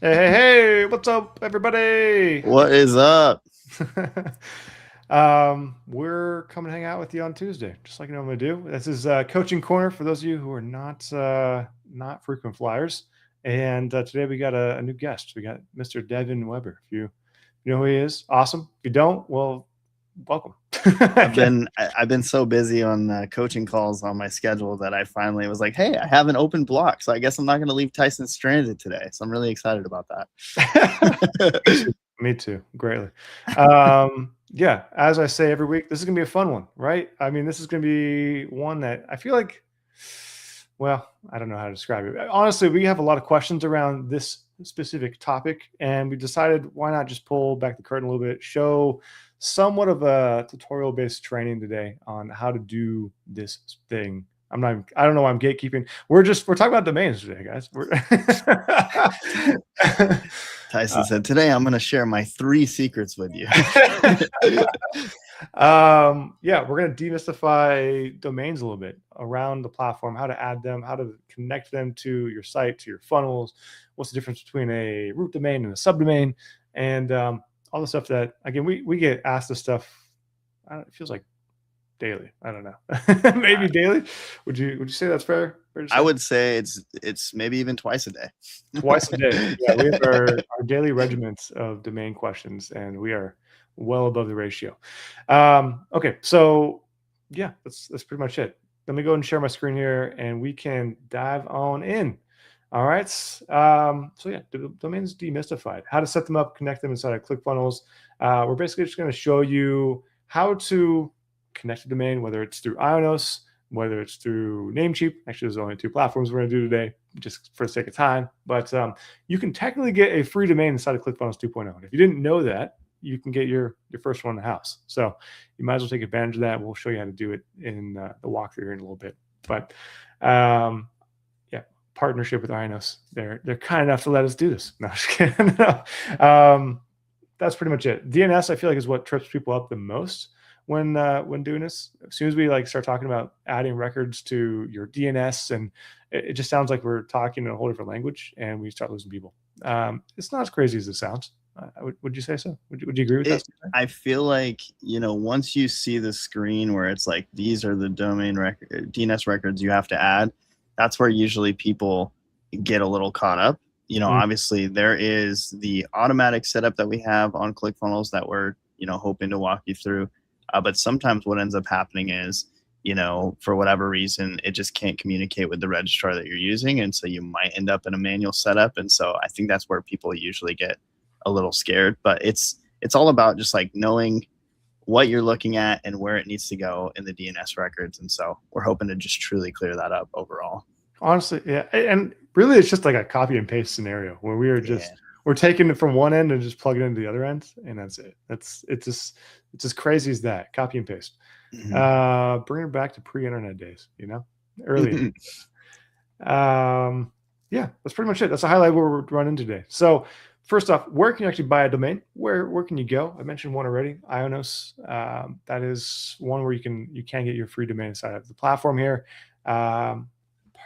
Hey, hey, hey, what's up, everybody? What is up? We're coming to hang out with you on Tuesday, just like you normally do. This is Coaching Corner for those of you who are not frequent flyers. And today we got a new guest. We got Mr. Devin Weber. If you know who he is, awesome. If you don't, well, welcome. I've been so busy on coaching calls on my schedule that I finally was like, hey, I have an open block, so I guess I'm not going to leave Tyson stranded today. So I'm really excited about Me that. too. Me too. Greatly. Yeah, as I say every week, this is gonna be a fun one, right? I mean, this is gonna be one that I feel like, well, I don't know how to describe it. Honestly, we have a lot of questions around this specific topic, and we decided why not just pull back the curtain a little bit, show somewhat of a tutorial-based training today on how to do this thing. I don't know why I'm gatekeeping. We're talking about domains today, guys. We're Tyson said, today I'm going to share my 3 secrets with you. Yeah, we're going to demystify domains a little bit around the platform, how to add them, how to connect them to your site, to your funnels, what's the difference between a root domain and a subdomain, and all the stuff that, again, we get asked this stuff. It feels like daily. I don't know. Maybe daily. Would you say that's fair to I say? would say it's maybe even twice a day. Twice a day. Yeah, we have our daily regiments of domain questions, and we are well above the ratio. Okay, so yeah, that's pretty much it. Let me go and share my screen here, and we can dive on in. All right. So yeah, domains demystified. How to set them up, connect them inside of ClickFunnels. We're basically just going to show you how to connect a domain, whether it's through Ionos, whether it's through Namecheap. Actually, there's only 2 platforms we're going to do today, just for the sake of time. But you can technically get a free domain inside of ClickFunnels 2.0. And if you didn't know that, you can get your first one in the house. So you might as well take advantage of that. We'll show you how to do it in the walkthrough here in a little bit. But yeah, partnership with Ionos. They're kind enough to let us do this. No, just kidding. No. That's pretty much it. DNS, I feel like, is what trips people up the most when doing this. As soon as we start talking about adding records to your DNS, and it just sounds like we're talking in a whole different language, and we start losing people. It's not as crazy as it sounds. Would you say so? Would you agree with that? I feel like, once you see the screen where it's like, these are the domain record DNS records you have to add, that's where usually people get a little caught up. Mm. Obviously there is the automatic setup that we have on ClickFunnels that we're, hoping to walk you through. But sometimes what ends up happening is, for whatever reason, it just can't communicate with the registrar that you're using. And so you might end up in a manual setup. And so I think that's where people usually get a little scared, but it's all about just like knowing what you're looking at and where it needs to go in the DNS records. And so we're hoping to just truly clear that up overall. Honestly, yeah, and really, it's just like a copy and paste scenario where Yeah. we're taking it from one end and just plugging it into the other end, and that's it. It's as crazy as that. Copy and paste. Bring it back to pre-internet days, early. Mm-hmm. Yeah, that's pretty much it. That's a highlight where we're running today. So first off, where can you actually buy a domain? Where can you go? I mentioned one already, Ionos. That is one where you can get your free domain inside of the platform here.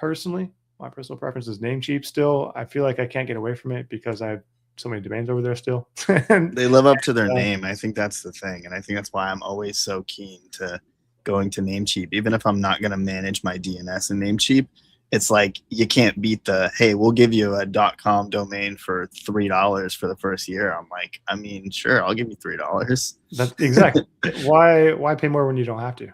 Personally, my personal preference is Namecheap still. I feel like I can't get away from it because I have so many domains over there still. And They live up to their name. I think that's the thing. And I think that's why I'm always so keen to going to Namecheap. Even if I'm not going to manage my DNS in Namecheap, it's like you can't beat the, hey, we'll give you a .com domain for $3 for the first year. I'm like, I mean, sure, I'll give you $3. that's exactly why pay more when you don't have to.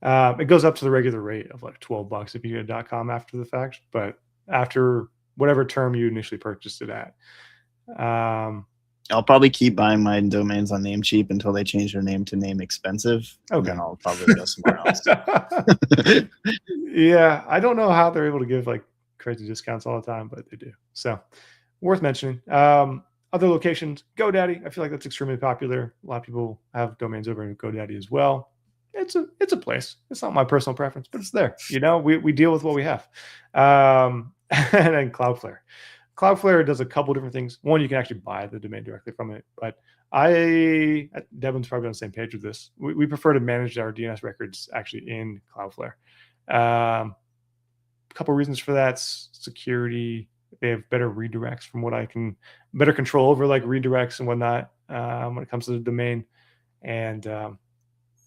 It goes up to the regular rate of like $12 if you get a .com after the fact, but after whatever term you initially purchased it at. I'll probably keep buying my domains on Namecheap until they change their name to Name Expensive, and Okay. then I'll probably go somewhere else. Yeah, I don't know how they're able to give like crazy discounts all the time, but they do. So worth mentioning. Other locations, GoDaddy. I feel like that's extremely popular. A lot of people have domains over in GoDaddy as well. It's a place. It's not my personal preference, but it's there. We deal with what we have. And then Cloudflare. Cloudflare does a couple different things. One, you can actually buy the domain directly from it, but Devin's probably on the same page with this. We prefer to manage our DNS records actually in Cloudflare. A couple reasons for that: security, They have better redirects from what I can, better control over like redirects and whatnot when it comes to the domain. And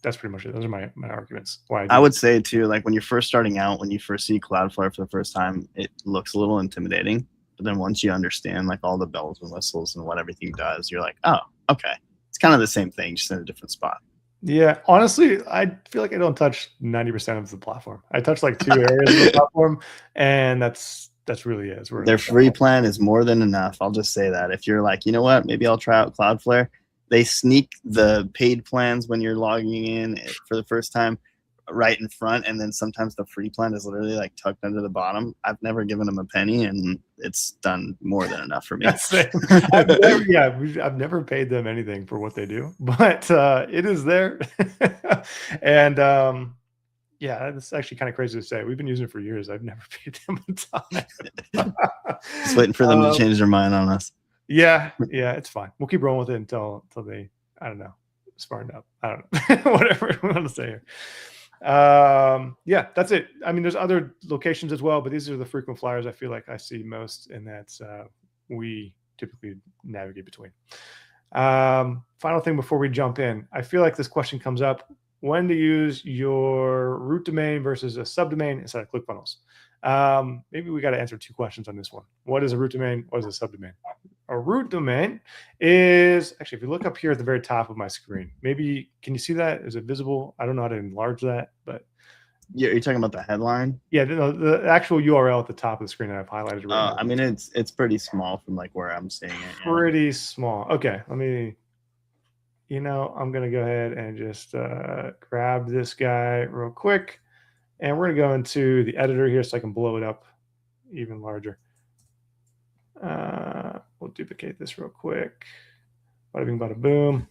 that's pretty much it. Those are my arguments. Why I would say too, like when you're first starting out, when you first see Cloudflare for the first time, it looks a little intimidating. But then once you understand like all the bells and whistles and what everything does, you're like, oh, okay, it's kind of the same thing, just in a different spot. Yeah, honestly, I feel like I don't touch 90% of the platform. I touch like 2 areas of the platform, and that's really it. Their free plan is more than enough. I'll just say that. If you're like, you know what, maybe I'll try out Cloudflare, they sneak the paid plans when you're logging in for the first time right in front, and then sometimes the free plan is literally like tucked under the bottom. I've never given them a penny, and it's done more than enough for me. I've never paid them anything for what they do, but it is there. And yeah, it's actually kind of crazy to say. We've been using it for years. I've never paid them a ton. Just waiting for them to change their mind on us. Yeah, it's fine. We'll keep rolling with it until they, I don't know, smarten up. I don't know, whatever we want to say here. Yeah, that's it. I mean, there's other locations as well, but these are the frequent flyers I feel like I see most, and that's we typically navigate between. Final thing before we jump in, I feel like this question comes up: when to use your root domain versus a subdomain inside of ClickFunnels. Maybe we got to answer 2 questions on this one. What is a root domain? What is a subdomain? A root domain is actually, if you look up here at the very top of my screen, maybe, can you see that? Is it visible? I don't know how to enlarge that, but yeah, you're talking about the headline? Yeah, the actual URL at the top of the screen that I've highlighted right now. I mean, it's pretty small from like where I'm seeing it. Pretty small. Okay, let me, I'm going to go ahead and just grab this guy real quick. And we're going to go into the editor here so I can blow it up even larger. We'll duplicate this real quick. Bada bing, bada boom.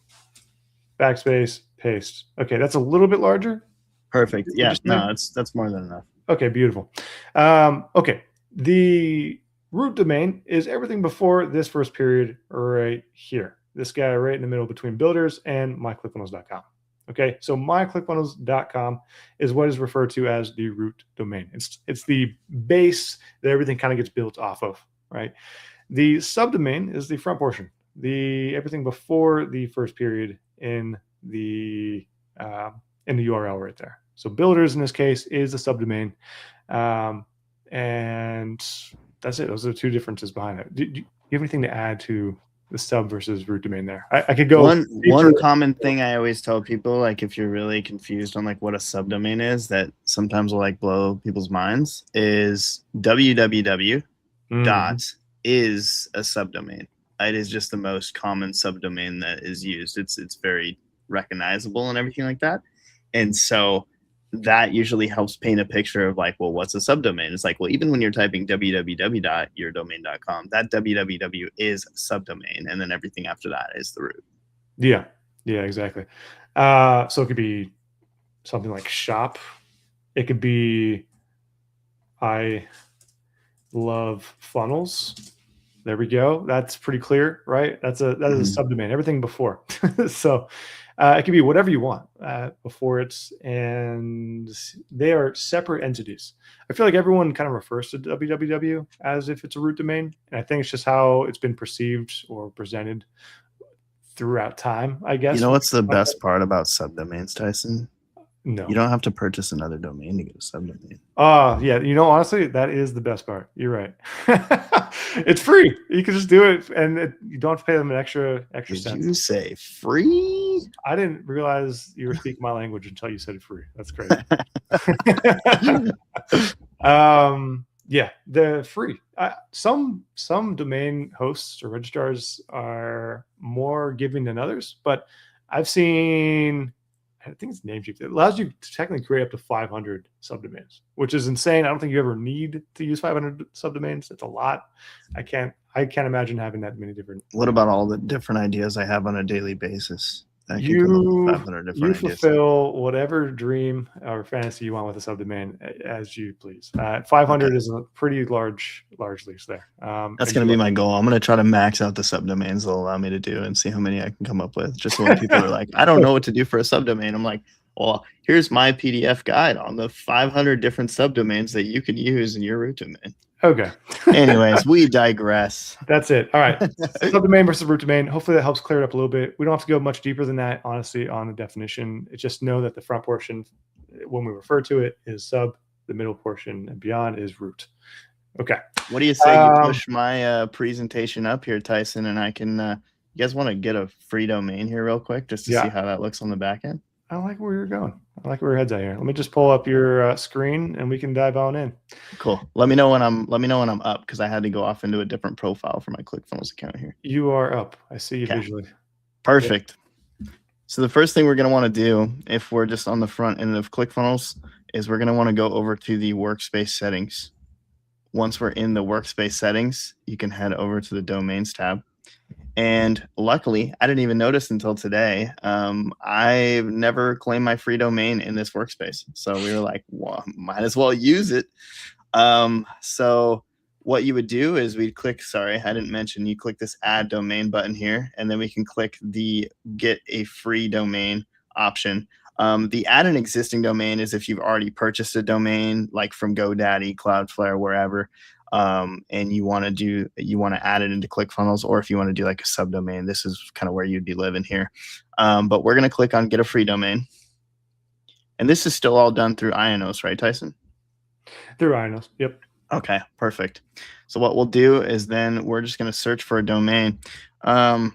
Backspace, paste. Okay, that's a little bit larger. Perfect. Yeah, no, that's more than enough. Okay, beautiful. Okay, the root domain is everything before this first period right here. This guy right in the middle between builders and myclickfunnels.com. Okay, so myclickfunnels.com is what is referred to as the root domain. It's the base that everything kind of gets built off of, right? The subdomain is the front portion, everything before the first period in the URL right there. So builders in this case is the subdomain, and that's it. Those are the 2 differences behind it. Do you have anything to add to the sub versus root domain there? I could go one common thing I always tell people, like if you're really confused on like what a subdomain is, that sometimes will like blow people's minds, is www dot is a subdomain. It is just the most common subdomain that is used. It's very recognizable and everything like that. And so that usually helps paint a picture of like, well, what's a subdomain? It's like, well, even when you're typing www.yourdomain.com, that www is subdomain, and then everything after that is the root. Yeah, exactly. So it could be something like shop. It could be I love funnels. There we go. That's pretty clear, right? That is a subdomain. Everything before. So it can be whatever you want before it, and they are separate entities. I feel like everyone kind of refers to www as if it's a root domain, and I think it's just how it's been perceived or presented throughout time, I guess. You know what's the best part about subdomains, Tyson? No. You don't have to purchase another domain to get a subdomain. Yeah. Honestly, that is the best part. You're right. It's free. You can just do it, and you don't have to pay them an extra cents. Did you say free? I didn't realize you were speaking my language until you said free. That's great. Yeah, they're free. Some domain hosts or registrars are more giving than others, but I've seen, I think it's Namecheap. It allows you to technically create up to 500 subdomains, which is insane. I don't think you ever need to use 500 subdomains. It's a lot. I can't imagine having that many different. What about all the different ideas I have on a daily basis? You fulfill whatever dream or fantasy you want with a subdomain as you please. 500 is a pretty large list there. That's going to be my goal. I'm going to try to max out the subdomains they'll allow me to do and see how many I can come up with. Just so when people are like, I don't know what to do for a subdomain, I'm like, Well, here's my PDF guide on the 500 different subdomains that you can use in your root domain. Okay. Anyways, we digress. That's it. All right. Subdomain versus root domain. Hopefully that helps clear it up a little bit. We don't have to go much deeper than that, honestly, on the definition. It's just know that the front portion, when we refer to it, is sub. The middle portion and beyond is root. Okay. What do you say you push my presentation up here, Tyson, and I can you guys want to get a free domain here real quick just to see how that looks on the back end? I like where you're going. I like where your head's at here. Let me just pull up your screen and we can dive on in. Cool. Let me know when I'm up, because I had to go off into a different profile for my ClickFunnels account here. You are up. I see you visually. Perfect. So the first thing we're going to want to do, if we're just on the front end of ClickFunnels, is we're going to want to go over to the workspace settings. Once we're in the workspace settings, you can head over to the domains tab. And luckily, I didn't even notice until today. I've never claimed my free domain in this workspace. So we were like, well, might as well use it. So what you would do is we'd click, sorry, I didn't mention, you click this add domain button here, and then we can click the get a free domain option. The add an existing domain is if you've already purchased a domain, like from GoDaddy, Cloudflare, wherever, and you want to add it into ClickFunnels, or if you want to do like a subdomain, this is kind of where you'd be living here. But we're going to click on get a free domain. And this is still all done through IONOS, right, Tyson? Through IONOS, yep. Okay, perfect. So what we'll do is then we're just going to search for a domain. What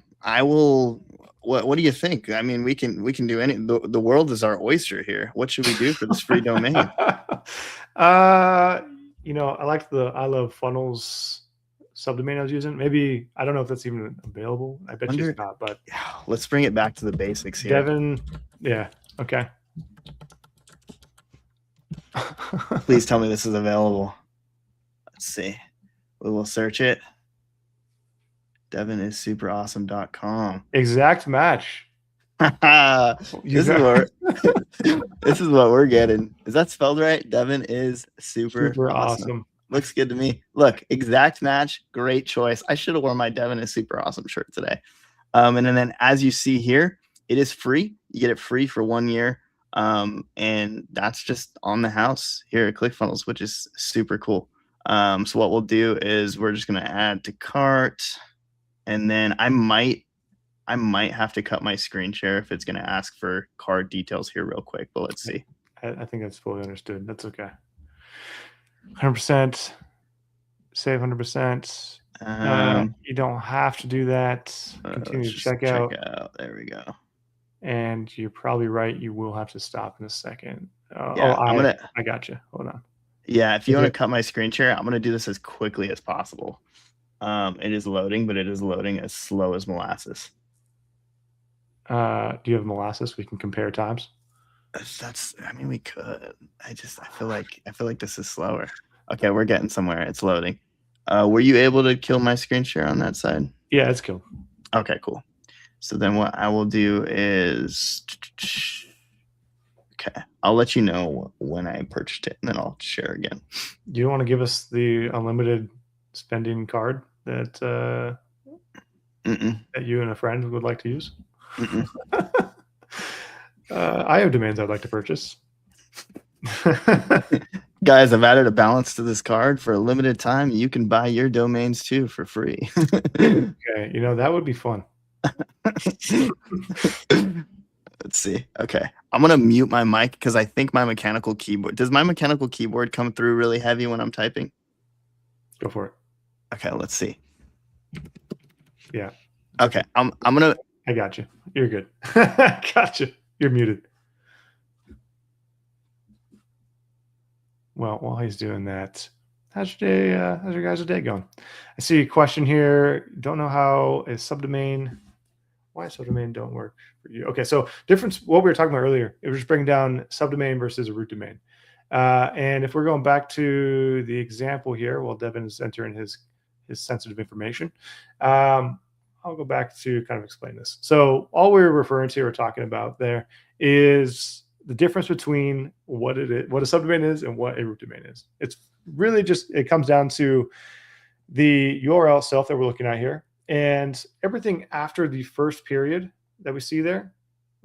do you think? I mean, we can do any. The world is our oyster here. What should we do for this free domain? You know, I like the I Love Funnels subdomain I was using. Maybe I don't know if that's even available. I bet you it's not. But let's bring it back to the basics here. Devin, yeah, okay. Please tell me this is available. Let's see. We will search it. DevinIsSuperAwesome.com. Exact match. This is what we're getting. Is that spelled right? Devin is super awesome. Looks good to me. Look, exact match. Great choice. I should have worn my Devin is super awesome shirt today. And then as you see here, it is free. You get it free for 1 year. And that's just on the house here at ClickFunnels, which is super cool. So what we'll do is we're just going to add to cart, and then I might have to cut my screen share if it's going to ask for card details here real quick, but let's see. I think that's fully understood. That's okay. 100%, save 100%. You don't have to do that. Continue to check out. There we go. And you're probably right. You will have to stop in a second. I got you. Hold on. Yeah, if you want to cut my screen share, I'm going to do this as quickly as possible. It is loading, but it is loading as slow as molasses. Do you have molasses? We can compare times. I mean, we could. I feel like this is slower. Okay, we're getting somewhere. It's loading. Were you able to kill my screen share on that side? Yeah, it's killed. Okay, cool. So then what I will do is, okay, I'll let you know when I purchased it, and then I'll share again. Do you want to give us the unlimited spending card that that you and a friend would like to use? I have domains I'd like to purchase. Guys, I've added a balance to this card. For a limited time, you can buy your domains too for free. Okay, you know, that would be fun. Let's see. Okay, I'm gonna mute my mic because I think my mechanical keyboard. Does my mechanical keyboard come through really heavy when I'm typing? Go for it. Okay, let's see. Yeah. Okay, I'm gonna. I got you. You're good. Gotcha. You're muted. Well, while he's doing that, how's your day? How's your guys' day going? I see a question here. Don't know how a subdomain. Why subdomain don't work for you? Okay, so difference. What we were talking about earlier, it was just breaking down subdomain versus a root domain. And if we're going back to the example here, while Devin is entering his sensitive information, I'll go back to kind of explain this. So all we're referring to or talking about there is the difference between what a subdomain is and what a root domain is. It's really just, it comes down to the URL itself that we're looking at here, and everything after the first period that we see there,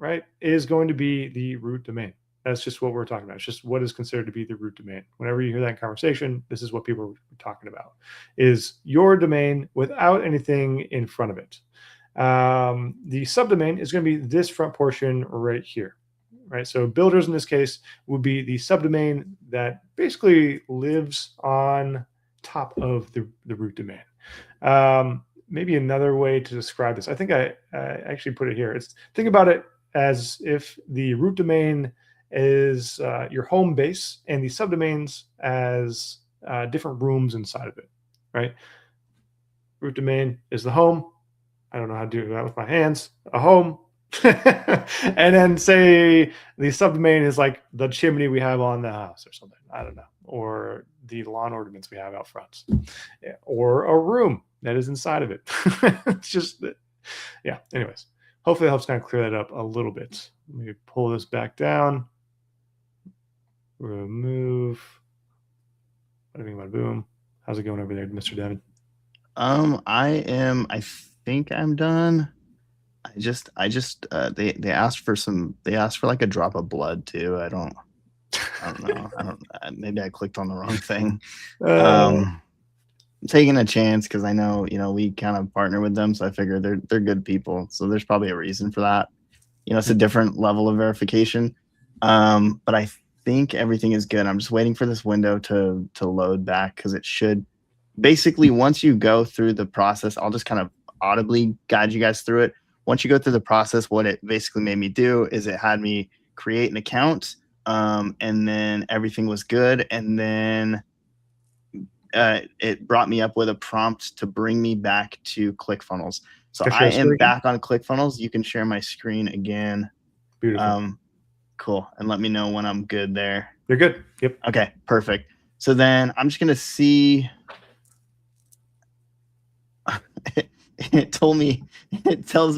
right, is going to be the root domain. That's just what we're talking about. It's just what is considered to be the root domain. Whenever you hear that conversation, this is what people are talking about: is your domain without anything in front of it. The subdomain is going to be this front portion right here, right? So builders in this case would be the subdomain that basically lives on top of the root domain. Maybe another way to describe this, I think I actually put it here. It's think about it as if the root domain is your home base and the subdomains as different rooms inside of it, right? Root domain is the home. I don't know how to do that with my hands. A home. And then say the subdomain is like the chimney we have on the house or something. I don't know. Or the lawn ornaments we have out front. Yeah. Or a room that is inside of it. It's just, yeah. Anyways, hopefully that helps kind of clear that up a little bit. Let me pull this back down. Remove. Bada bing, bada boom. How's it going over there, Mr. Devin? I think I'm done. They asked for like a drop of blood too. I don't know. Maybe I clicked on the wrong thing. I'm taking a chance because I know, we kind of partner with them. So I figure they're good people. So there's probably a reason for that. It's a different level of verification. But I think everything is good. I'm just waiting for this window to load back because it should basically, once you go through the process, I'll just kind of audibly guide you guys through it. Once you go through the process, what it basically made me do is it had me create an account, and then everything was good. And then it brought me up with a prompt to bring me back to ClickFunnels. So I am back on ClickFunnels. You can share my screen again. Beautiful. Cool. And let me know when I'm good there. You're good. Yep. Okay, perfect. So then I'm just going to see. It tells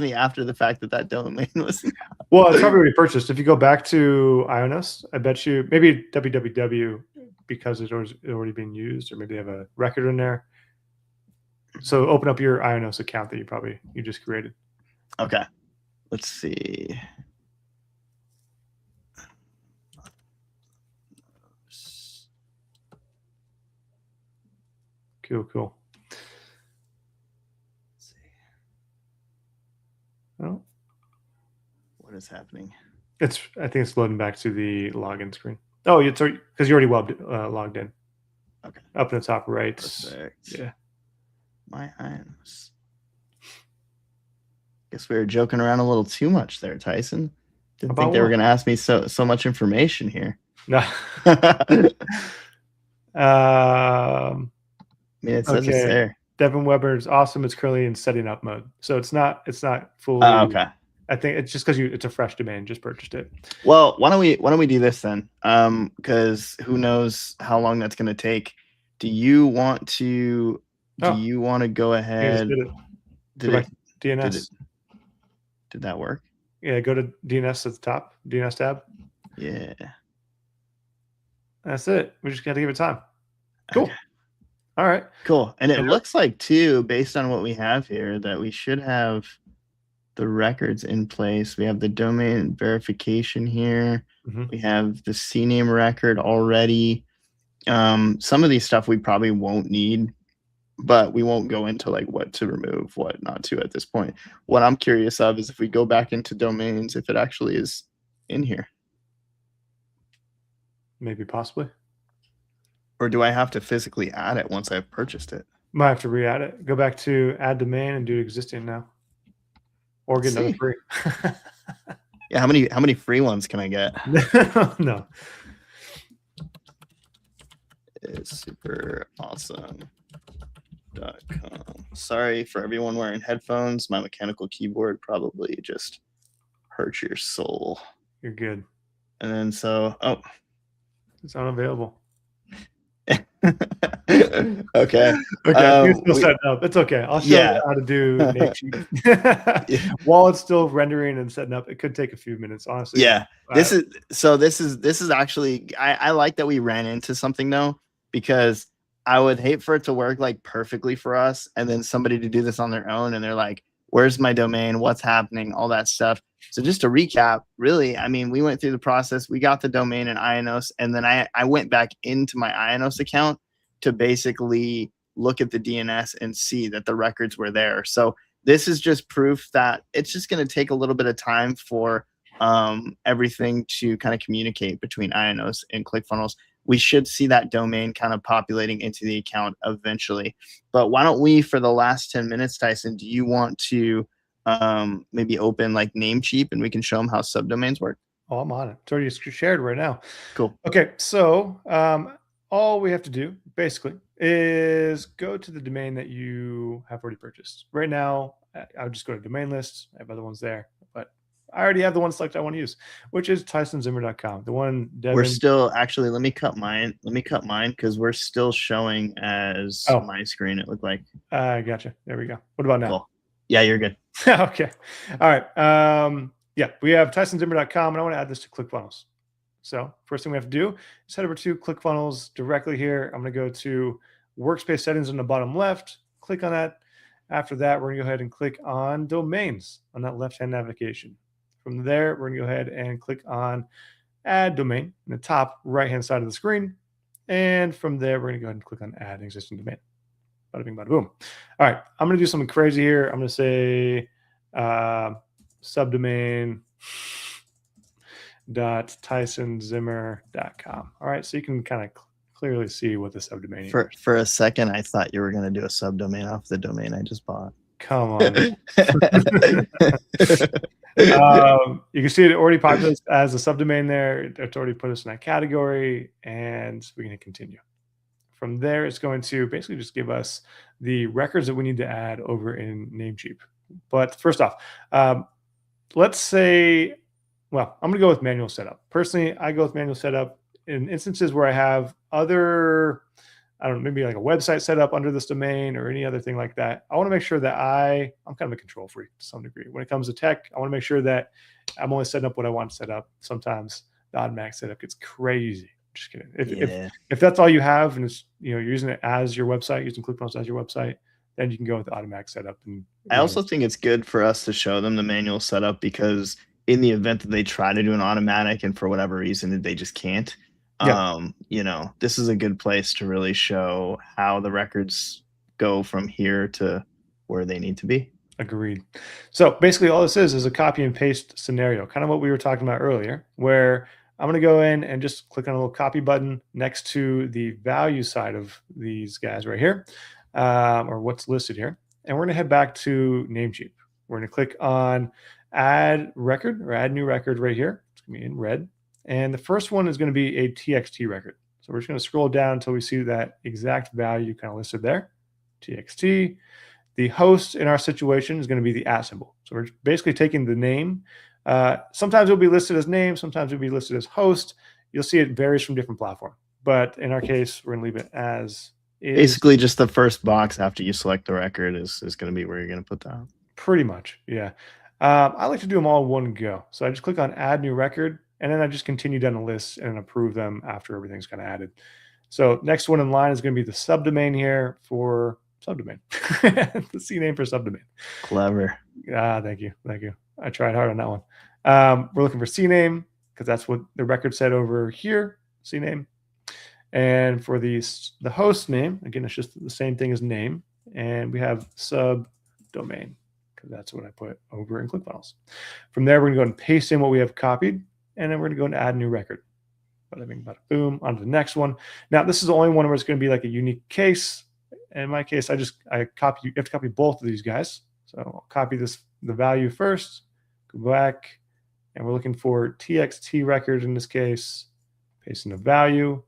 me after the fact that domain was. Well, it's probably already purchased. If you go back to Ionos, I bet you maybe www because it's already being used, or maybe they have a record in there. So open up your Ionos account that you just created. Okay. Let's see. Cool. Oh, what is happening? I think it's loading back to the login screen. Oh, it's because you already logged in. Okay. Up in the top right. Perfect. Yeah. My Ionos. Guess we were joking around a little too much there, Tyson. Didn't think they were going to ask me so much information here. No. I mean, it says it's there. Devin Weber is awesome. It's currently in setting up mode, so it's not fully. Okay. I think it's just because it's a fresh domain. Just purchased it. Well, why don't we do this then? Because who knows how long that's going to take. Do you want to go ahead? Did DNS? Did that work? Yeah, go to DNS at the top. DNS tab. Yeah. That's it. We just got to give it time. Cool. Okay. All right. Cool. And it looks like too, based on what we have here, that we should have the records in place. We have the domain verification here. Mm-hmm. We have the CNAME record already. Some of these stuff we probably won't need, but we won't go into like what to remove, what not to at this point. What I'm curious of is if we go back into domains, if it actually is in here. Maybe possibly. Or do I have to physically add it once I've purchased it? Might have to re-add it. Go back to add domain and do existing now. Or get another free. Yeah, how many free ones can I get? No. It's super awesome.com. Sorry for everyone wearing headphones. My mechanical keyboard probably just hurt your soul. You're good. And then it's unavailable. Okay. You're still setting up. It's okay. I'll show you how to do while it's still rendering and setting up. It could take a few minutes, honestly. Yeah. This is actually I like that we ran into something though, because I would hate for it to work like perfectly for us and then somebody to do this on their own and they're like, where's my domain? What's happening? All that stuff. So just to recap, really, I mean, we went through the process. We got the domain in Ionos, and then I went back into my Ionos account to basically look at the DNS and see that the records were there. So this is just proof that it's just going to take a little bit of time for everything to kind of communicate between Ionos and ClickFunnels. We should see that domain kind of populating into the account eventually. But why don't we, for the last 10 minutes, Tyson, do you want to maybe open like Namecheap and we can show them how subdomains work? Oh, I'm on it. It's already shared right now. Cool. Okay, so all we have to do basically is go to the domain that you have already purchased. Right now, I'll just go to domain list. I have other ones there, but I already have the one selected I want to use, which is tysonzimmer.com. The one Devin. We're still actually. Let me cut mine because we're still showing as my screen. It looked like. Gotcha. There we go. What about now? Cool. Yeah, you're good. Okay. All right. Yeah, we have tysonzimmer.com, and I want to add this to ClickFunnels. So first thing we have to do is head over to ClickFunnels directly here. I'm going to go to workspace settings on the bottom left, click on that. After that, we're going to go ahead and click on domains on that left-hand navigation. From there, we're going to go ahead and click on add domain in the top right-hand side of the screen. And from there, we're going to go ahead and click on add an existing domain. Bada bing, bada boom. All right, I'm going to do something crazy here. I'm going to say subdomain .tysonzimmer.com. All right, so you can kind of clearly see what the subdomain is. For a second, I thought you were going to do a subdomain off the domain I just bought. Come on. You can see it already populates as a subdomain there. It's already put us in that category, and we're going to continue. From there, it's going to basically just give us the records that we need to add over in Namecheap. But first off, let's say, well, I'm going to go with manual setup. Personally, I go with manual setup in instances where I have other, I don't know, maybe like a website set up under this domain or any other thing like that. I want to make sure that I'm kind of a control freak to some degree. When it comes to tech, I want to make sure that I'm only setting up what I want to set up. Sometimes the automatic setup gets crazy. Just kidding. If that's all you have and it's, you're using it as your website, using ClickFunnels as your website, then you can go with the automatic setup. And I also think it's good for us to show them the manual setup because in the event that they try to do an automatic and for whatever reason they just can't, this is a good place to really show how the records go from here to where they need to be. Agreed. So basically all this is a copy and paste scenario, kind of what we were talking about earlier, where I'm going to go in and just click on a little copy button next to the value side of these guys right here, or what's listed here. And we're going to head back to Namecheap. We're going to click on add record or add new record right here. It's going to be in red. And the first one is going to be a TXT record. So we're just going to scroll down until we see that exact value kind of listed there, TXT. The host in our situation is going to be the @ symbol. So we're basically taking the name. Sometimes it'll be listed as name, sometimes it'll be listed as host. You'll see it varies from different platform. But in our case, we're going to leave it as is. Basically, just the first box after you select the record is going to be where you're going to put that. Pretty much, yeah. I like to do them all in one go. So I just click on add new record, and then I just continue down the list and approve them after everything's kind of added. So next one in line is going to be the subdomain here for subdomain. The CNAME for subdomain. Clever. Thank you. I tried hard on that one. We're looking for CNAME because that's what the record said over here, CNAME. And for the host name, again, it's just the same thing as name. And we have subdomain because that's what I put over in ClickFunnels. From there, we're going to go and paste in what we have copied. And then we're going to go and add a new record. Bada bing, bada boom, on to the next one. Now, this is the only one where it's going to be like a unique case. In my case, you have to copy both of these guys. So I'll copy the value first, go back, and we're looking for TXT record in this case, paste in the value.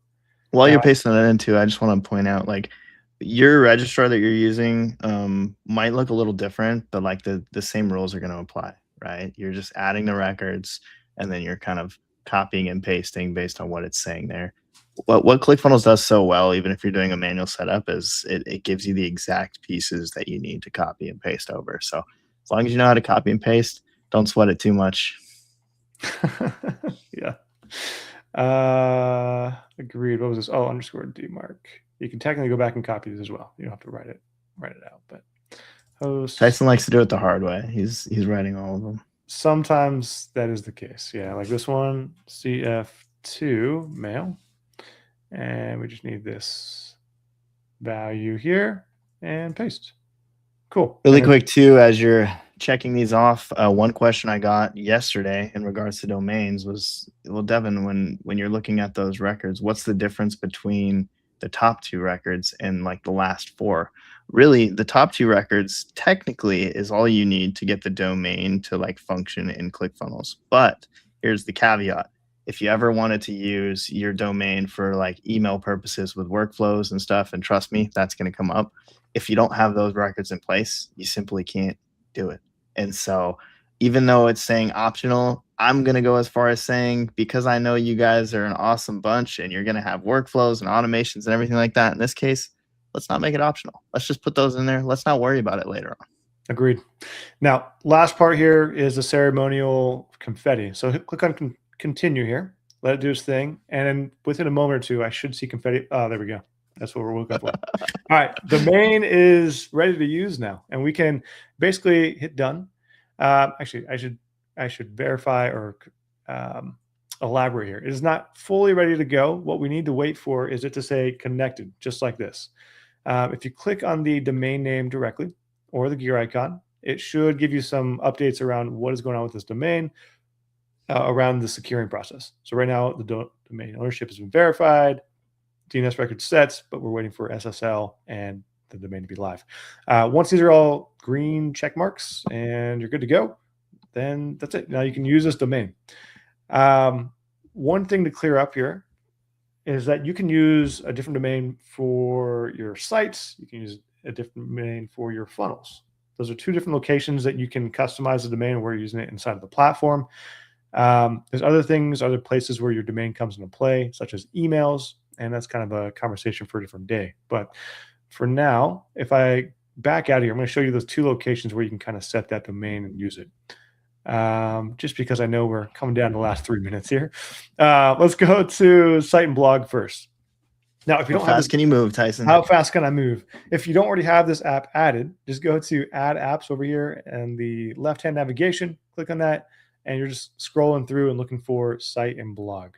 While you're pasting that in too, I just want to point out, like, your registrar that you're using might look a little different, but like the same rules are going to apply, right? You're just adding the records, and then you're kind of copying and pasting based on what it's saying there. What ClickFunnels does so well, even if you're doing a manual setup, is it gives you the exact pieces that you need to copy and paste over. So as long as you know how to copy and paste, don't sweat it too much. Yeah. Agreed. What was this? Oh, _dmark. You can technically go back and copy this as well. You don't have to write it out. But host. Tyson likes to do it the hard way. He's writing all of them. sometimes that is the case. Yeah, like this one, CF2 mail. And we just need this value here and paste. Cool. Really And quick too, as you're checking these off, one question I got yesterday in regards to domains was, well, Devin, when you're looking at those records, what's the difference between the top two records and like the last four? Really, the top two records technically is all you need to get the domain to like function in ClickFunnels. But here's the caveat. If you ever wanted to use your domain for like email purposes with workflows and stuff, and trust me, that's going to come up. If you don't have those records in place, you simply can't do it. And so, even though it's saying optional, I'm going to go as far as saying, because I know you guys are an awesome bunch and you're going to have workflows and automations and everything like that. In this case, let's not make it optional. Let's just put those in there. Let's not worry about it later on. agreed. Now, last part here is the ceremonial confetti. So click on continue here, let it do its thing. And then within a moment or two, I should see confetti. Oh, there we go. That's what we're looking for. All right. Domain is ready to use now. And we can basically hit done. Actually, I should verify or elaborate here. It is not fully ready to go. What we need to wait for is it to say connected, just like this. If you click on the domain name directly or the gear icon, it should give you some updates around what is going on with this domain around the securing process. So right now, the domain ownership has been verified, DNS record sets, but we're waiting for SSL and the domain to be live. Once these are all green check marks and you're good to go, then that's it. Now you can use this domain. One thing to clear up here is that you can use a different domain for your sites. You can use a different domain for your funnels. Those are two different locations that you can customize the domain. We're using it inside of the platform. There's other places where your domain comes into play, such as emails, and that's kind of a conversation for a different day. But for now, if I back out of here, I'm going to show you those two locations where you can kind of set that domain and use it. Just because I know we're coming down to the last 3 minutes here. Let's go to site and blog first. Now, if you don't have this, can you move, Tyson? how fast can I move? If you don't already have this app added, just go to add apps over here and the left-hand navigation, click on that, and you're just scrolling through and looking for site and blog,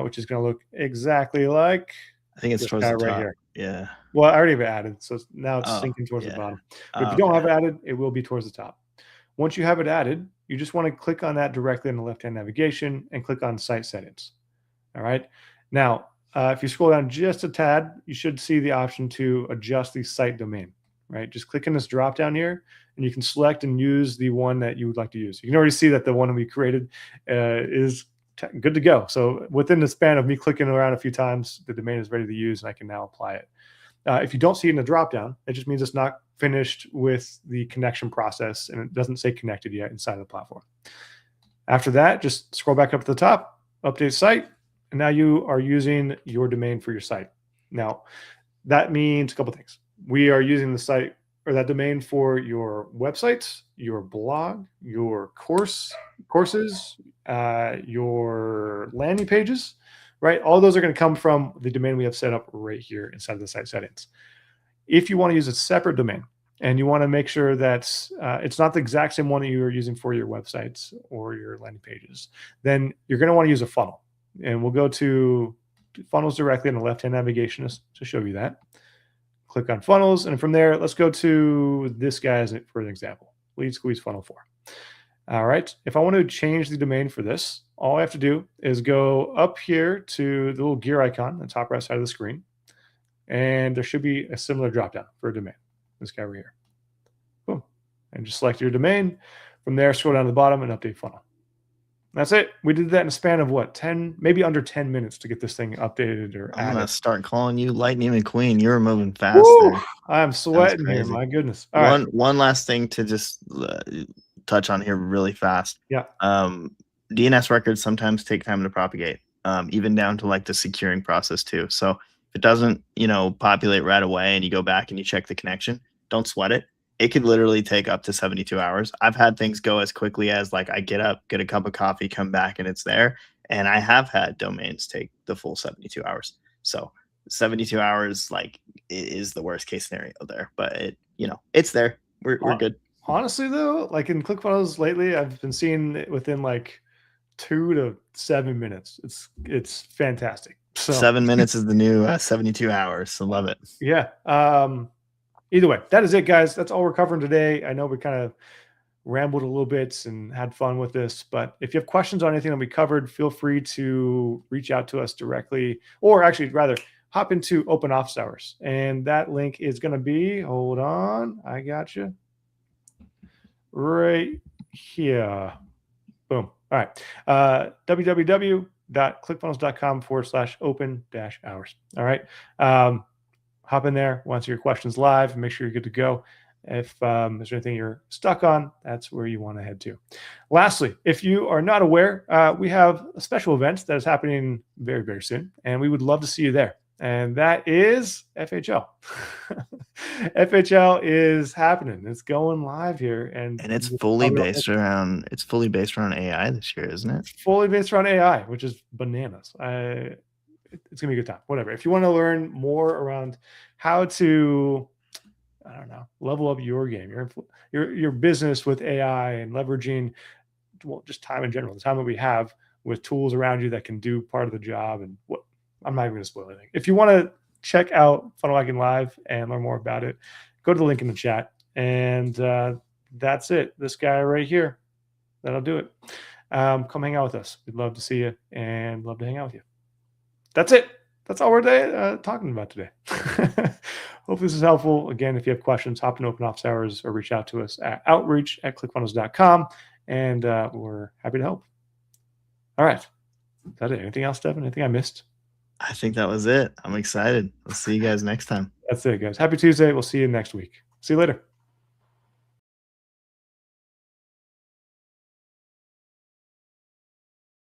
which is going to look exactly like I think it's this towards guy the right top. here. Yeah. Well, I already have it added, so now it's Oh, sinking towards the yeah. bottom. But if you don't have it added, it will be towards the top. Once you have it added, you just want to click on that directly in the left-hand navigation and click on Site Settings. All right. Now, if you scroll down just a tad, you should see the option to adjust the site domain, right? Just click in this drop down here, and you can select and use the one that you would like to use. You can already see that the one we created is good to go. So within the span of me clicking around a few times, the domain is ready to use, and I can now apply it. If you don't see it in the dropdown, it just means it's not finished with the connection process and it doesn't say connected yet inside of the platform. After that, just scroll back up to the top, update site, and now you are using your domain for your site. Now, that means a couple of things. We are using the site or that domain for your website, your blog, your courses, your landing pages, right? All those are going to come from the domain we have set up right here inside of the site settings. If you want to use a separate domain and you want to make sure that it's not the exact same one that you are using for your websites or your landing pages, then you're going to want to use a funnel. And we'll go to funnels directly in the left-hand navigation to show you that. Click on funnels. And from there, let's go to this guy for an example, Lead Squeeze Funnel 4. All right. If I want to change the domain for this, all I have to do is go up here to the little gear icon on the top right side of the screen. And there should be a similar dropdown for a domain. This guy right here. Boom. And just select your domain. From there, scroll down to the bottom and update funnel. That's it. We did that in a span of what, 10, maybe under 10 minutes to get this thing updated or I'm added. gonna start calling you Lightning McQueen. You were moving fast there. I'm sweating here. My goodness. All right. One last thing to just touch on here really fast. Yeah. DNS records sometimes take time to propagate, even down to like the securing process too. So if it doesn't, populate right away and you go back and you check the connection, don't sweat it. It could literally take up to 72 hours. I've had things go as quickly as like I get up, get a cup of coffee, come back and it's there. And I have had domains take the full 72 hours. So 72 hours like is the worst case scenario there, but it's there. We're good. Honestly, though, like in ClickFunnels lately, I've been seeing it within like 2 to 7 minutes. It's fantastic. So 7 minutes is the new 72 hours. So love it. yeah. Either way, that is it, guys. That's all we're covering today. I know we kind of rambled a little bit and had fun with this, but if you have questions on anything that we covered, feel free to reach out to us directly, or actually rather hop into open office hours. And that link is going to be, hold on, I got you right here. Boom. All right. www.clickfunnels.com/open-hours. All right. Hop in there, answer your questions live, and make sure you're good to go. If there's anything you're stuck on, that's where you want to head to. Lastly, if you are not aware, we have a special event that is happening very, very soon, and we would love to see you there. And that is FHL. FHL is happening. It's going live here, and it's fully based around AI this year, isn't it? Fully based around AI, which is bananas. It's gonna be a good time. Whatever. If you want to learn more around how to, I don't know, level up your game, your business with AI and leveraging, well, just time in general, the time that we have with tools around you that can do part of the job, and what, I'm not even going to spoil anything. If you want to check out Funnel Hacking Live and learn more about it, go to the link in the chat. And that's it. This guy right here, that'll do it. Come hang out with us. We'd love to see you and love to hang out with you. That's it. That's all we're talking about today. Hope this is helpful. Again, if you have questions, hop in open office hours or reach out to us at outreach@clickfunnels.com, and we're happy to help. All right. Is that it? Anything else, Devin? Anything I missed? I think that was it. I'm excited. We'll see you guys next time. That's it, guys. Happy Tuesday. We'll see you next week. See you later.